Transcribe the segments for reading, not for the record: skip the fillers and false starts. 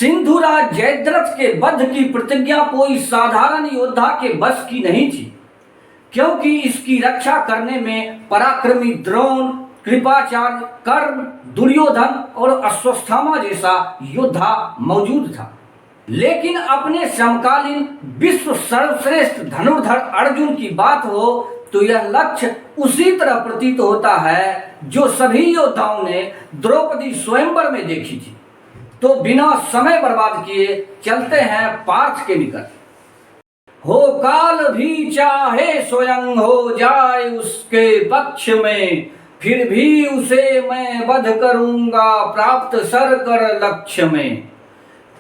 सिंधुराज जयद्रथ के वध की प्रतिज्ञा कोई साधारण योद्धा के बस की नहीं थी, क्योंकि इसकी रक्षा करने में पराक्रमी द्रोण, कृपाचार्य, कर्ण, दुर्योधन और अश्वत्थामा जैसा योद्धा मौजूद था। लेकिन अपने समकालीन विश्व सर्वश्रेष्ठ धनुर्धर अर्जुन की बात हो तो यह लक्ष्य उसी तरह प्रतीत होता है जो सभी योद्धाओं ने द्रौपदी स्वयंवर में देखी थी। तो बिना समय बर्बाद किए चलते हैं पार्थ के निकट। हो काल भी चाहे स्वयं हो जाए उसके पक्ष में, फिर भी उसे मैं वध करूंगा प्राप्त सर कर लक्ष्य में।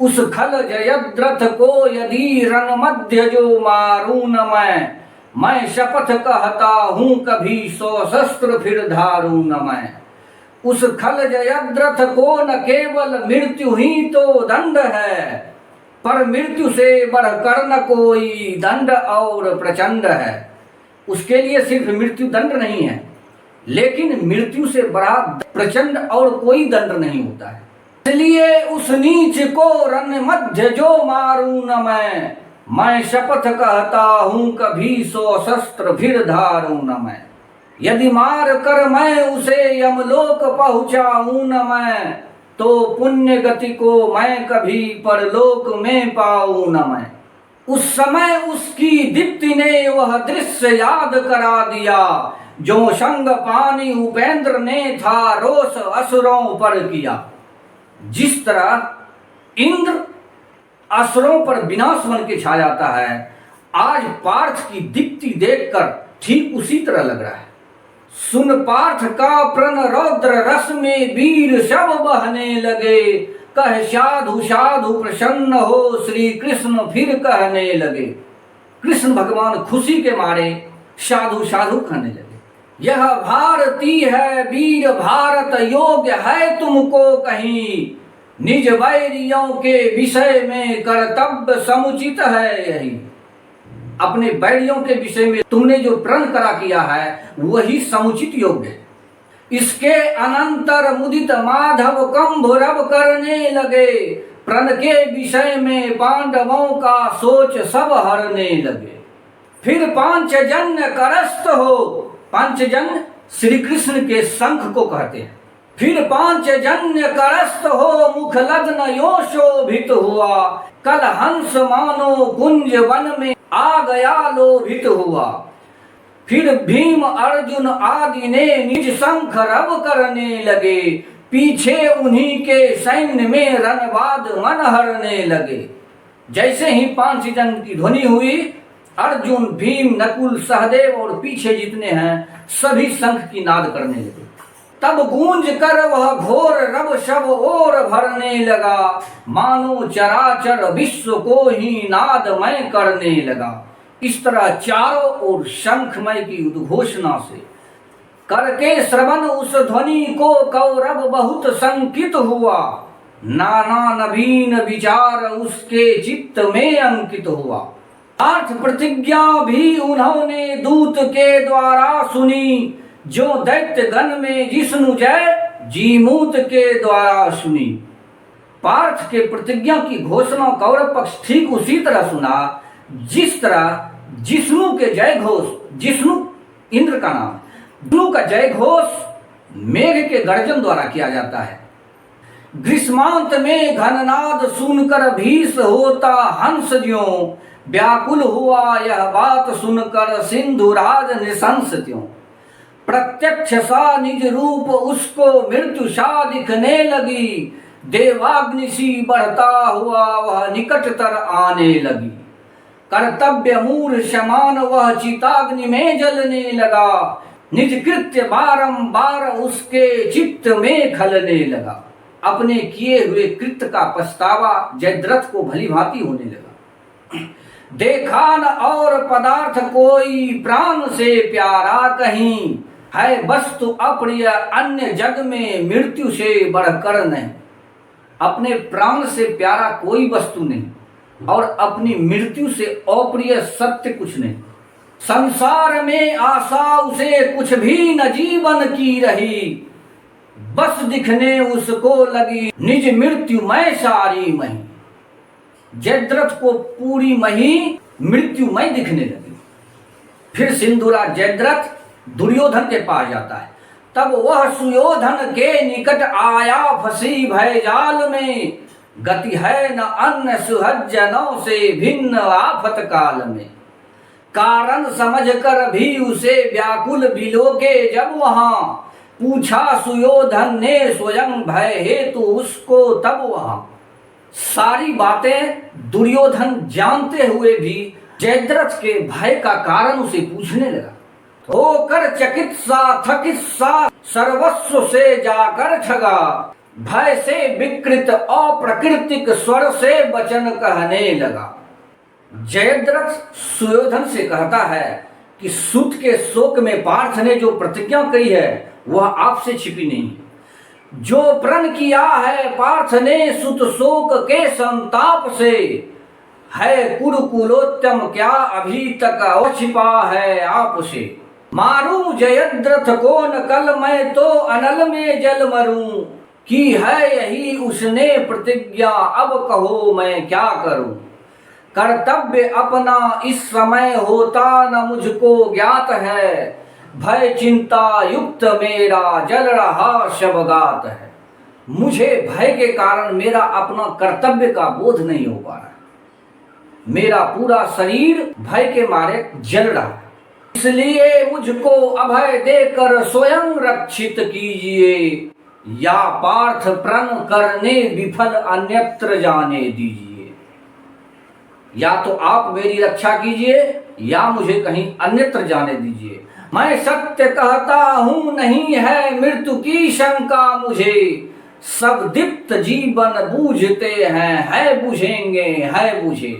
उस खल जयद्रथ को यदि रण मध्य जो मारूं न मैं शपथ कहता हूं कभी 100 शस्त्र फिर धारूं न मैं। उस खल जयद्रथ को न केवल मृत्यु ही तो दंड है, पर मृत्यु से बढ़कर न कोई दंड और प्रचंड है। उसके लिए सिर्फ मृत्यु दंड नहीं है, लेकिन मृत्यु से बड़ा प्रचंड और कोई दंड नहीं होता है। इसलिए उस नीच को रण मध्य जो मारूं न मैं शपथ कहता हूं कभी 100 शस्त्र फिर धारूं न मैं। यदि मार कर मैं उसे यमलोक पहुंचाऊं न मैं, तो पुण्य गति को मैं कभी परलोक में पाऊं न मैं। उस समय उसकी दीप्ति ने वह दृश्य याद करा दिया, जो संग पानी उपेंद्र ने था रोष असुरों पर किया। जिस तरह इंद्र असुरों पर विनाश बन के छा जाता है, आज पार्थ की दीप्ति देखकर ठीक उसी तरह लग रहा है। सुन पार्थ का प्रण रौद्र रस में वीर सब बहने लगे, कह साधु साधु प्रसन्न हो श्री कृष्ण फिर कहने लगे। कृष्ण भगवान खुशी के मारे साधु साधु कहने लगे। यह भारती है वीर भारत योग्य है तुमको कहीं, निज वैरियों के विषय में कर्तव्य समुचित है यही। अपने बैरियों के विषय में तुमने जो प्रण करा किया है वही समुचित योग्य है। इसके अनंतर मुदित माधव कंभुरव करने लगे, प्रण के विषय में पांडवों का सोच सब हरने लगे। फिर पांचजन्य करस्त हो, पांचजन्य श्री कृष्ण के शंख को कहते हैं। फिर पांचजन्य करस्त हो मुख लग्न यो शोभित हुआ, कल हंस मानो कुंज वन में आ गया लोभित हुआ। फिर भीम अर्जुन आदि ने निज शंख रव करने लगे, पीछे उन्हीं के सैन्य में रणवाद मन हरने लगे। जैसे ही पांचजन की ध्वनि हुई, अर्जुन, भीम, नकुल, सहदेव और पीछे जितने हैं सभी शंख की नाद करने लगे। तब गूंज कर वह घोर रव सब ओर भरने लगा, मानो चराचर विश्व को ही नादमय करने लगा। इस तरह चारों ओर शंखमय की उद्घोषणा से करके श्रवण उस ध्वनि को कौरव बहुत संकित हुआ, नाना नवीन विचार उसके चित्त में अंकित हुआ। अर्थ प्रतिज्ञा भी उन्होंने दूत के द्वारा सुनी, जो दैत्य गण में जिष्णु जय जीमूत के द्वारा सुनी। पार्थ के प्रतिज्ञा की घोषणा कौरव पक्ष ठीक उसी तरह सुना जिस तरह जिष्णु के जय घोष, जिष्णु इंद्र का नाम, विष्णु का जय घोष मेघ के गर्जन द्वारा किया जाता है। ग्रीष्मांत में घननाद सुनकर भीष होता हंस ज्यों, व्याकुल हुआ यह बात सुनकर सिंधुराज नृशंस त्यों। प्रत्यक्ष सा निज रूप उसको मृत्यु सा दिखने लगी, देवाग्नि सी बढ़ता हुआ वह निकटतर आने लगी। कर्तव्य मूढ़ समान वह चिताग्नि में जलने लगा, निज कृत्य बारंबार उसके चित्त में खलने लगा। अपने किए हुए कृत्य का पछतावा जयद्रथ को भली भांति होने लगा। देखा न और पदार्थ कोई प्राण से प्यारा कहीं, है वस्तु अप्रिय अन्य जग में मृत्यु से बढ़कर नहीं। अपने प्राण से प्यारा कोई वस्तु नहीं और अपनी मृत्यु से अप्रिय सत्य कुछ नहीं। संसार में आशा उसे कुछ भी न जीवन की रही, बस दिखने उसको लगी निज मृत्यु मैं सारी मही। जयद्रथ को पूरी मही मृत्युमय दिखने लगी। फिर सिंधुराज जयद्रथ दुर्योधन के पास जाता है। तब वह सुयोधन के निकट आया, फंसी भय जाल में, गति है न अन्य सुहज्जनों से भिन्न आफत काल में। कारण समझ कर भी उसे व्याकुल बिलोके जब वहां, पूछा सुयोधन ने स्वयं भय हेतु उसको तब वहां। सारी बातें दुर्योधन जानते हुए भी जयद्रथ के भय का कारण उसे पूछने लगा। होकर चकित सा थकित सा सर्वस्व से जाकर ठगा, भय से विकृत अप्राकृतिक स्वर से वचन कहने लगा। जयद्रथ सुयोधन से कहता है कि सूत के शोक में पार्थ ने जो प्रतिज्ञा करी है वह आपसे छिपी नहीं। जो प्रण किया है पार्थ ने सुत शोक के संताप से, है कुरुकुलोत्तम क्या अभी तक छिपा है आपसे। मारूं जयद्रथ को न कल मैं तो अनल में जल मरूं, की है यही उसने प्रतिज्ञा अब कहो मैं क्या करूं। कर्तव्य अपना इस समय होता न मुझको ज्ञात है, भय चिंता युक्त मेरा जल रहा शबगात है। मुझे भय के कारण मेरा अपना कर्तव्य का बोध नहीं हो पा रहा। मेरा पूरा शरीर भय के मारे जल रहा है। इसलिए मुझको अभय देकर स्वयं रक्षित कीजिए, या पार्थ प्रण करने विफल अन्यत्र जाने दीजिए। या तो आप मेरी रक्षा कीजिए या मुझे कहीं अन्यत्र जाने दीजिए। मैं सत्य कहता हूं नहीं है मृत्यु की शंका मुझे, सब दीप्त जीवन बूझते हैं है बुझेंगे है बुझे।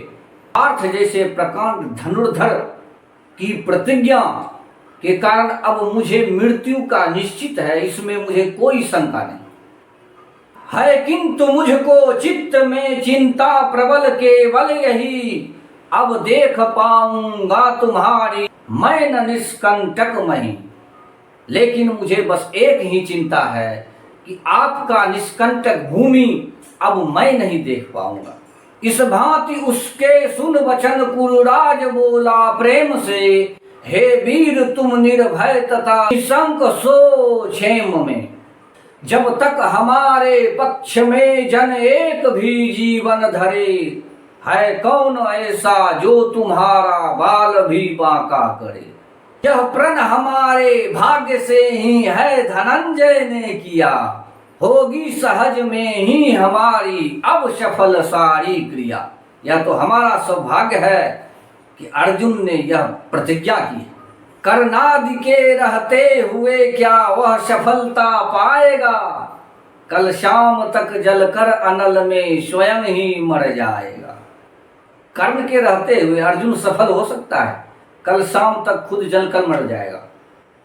पार्थ जैसे प्रकांड धनुर्धर की प्रतिज्ञा के कारण अब मुझे मृत्यु का निश्चित है, इसमें मुझे कोई शंका नहीं है। किंतु मुझको चित्त में चिंता प्रबल केवल यही, अब देख पाऊंगा तुम्हारी मैं न निष्कंटक मही। लेकिन मुझे बस एक ही चिंता है कि आपका निष्कंटक भूमि अब मैं नहीं देख पाऊंगा। इस भांति उसके सुन वचन कुरुराज बोला प्रेम से, हे वीर तुम निर्भय तथा निशंक सो क्षेम में। जब तक हमारे पक्ष में जन एक भी जीवन धरे, है कौन ऐसा जो तुम्हारा बाल भी बांका करे। यह प्रण हमारे भाग्य से ही है धनंजय ने किया, होगी सहज में ही हमारी अब सफल सारी क्रिया। या तो हमारा सौभाग्य है कि अर्जुन ने यह प्रतिज्ञा की, कर्णादि के रहते हुए क्या वह सफलता पाएगा, कल शाम तक जलकर अनल में स्वयं ही मर जाएगा। कर्ण के रहते हुए अर्जुन सफल हो सकता है, कल शाम तक खुद जलकर मर जाएगा।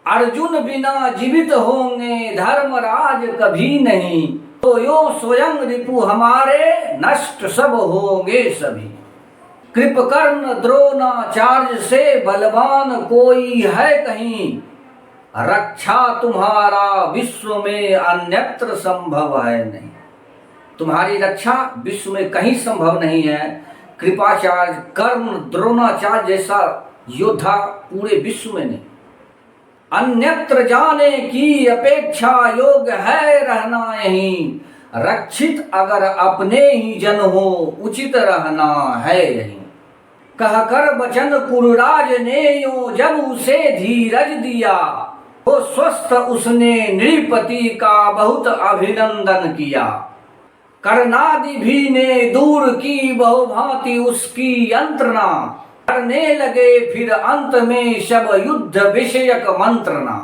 अर्जुन बिना जीवित होंगे धर्मराज कभी नहीं, तो यो स्वयं रिपु हमारे नष्ट सब होंगे सभी। कृपकर्ण द्रोणाचार्य से बलवान कोई है कहीं, रक्षा तुम्हारा विश्व में अन्यत्र संभव है नहीं। तुम्हारी रक्षा विश्व में कहीं संभव नहीं है। कृपाचार्य कर्ण द्रोणाचार्य जैसा योद्धा पूरे विश्व में नहीं। अन्यत्र जाने की अपेक्षा योग है रहना यहीं, रक्षित अगर अपने ही जन हो उचित रहना है यहीं। कहकर वचन कुरुराज ने यो जब उसे धीरज दिया, वो स्वस्थ उसने नृपति का बहुत अभिनंदन किया। कर्णादि भी ने दूर की बहुभांति उसकी यंत्रणा, करने लगे फिर अंत में सब युद्ध विषयक मंत्रणा।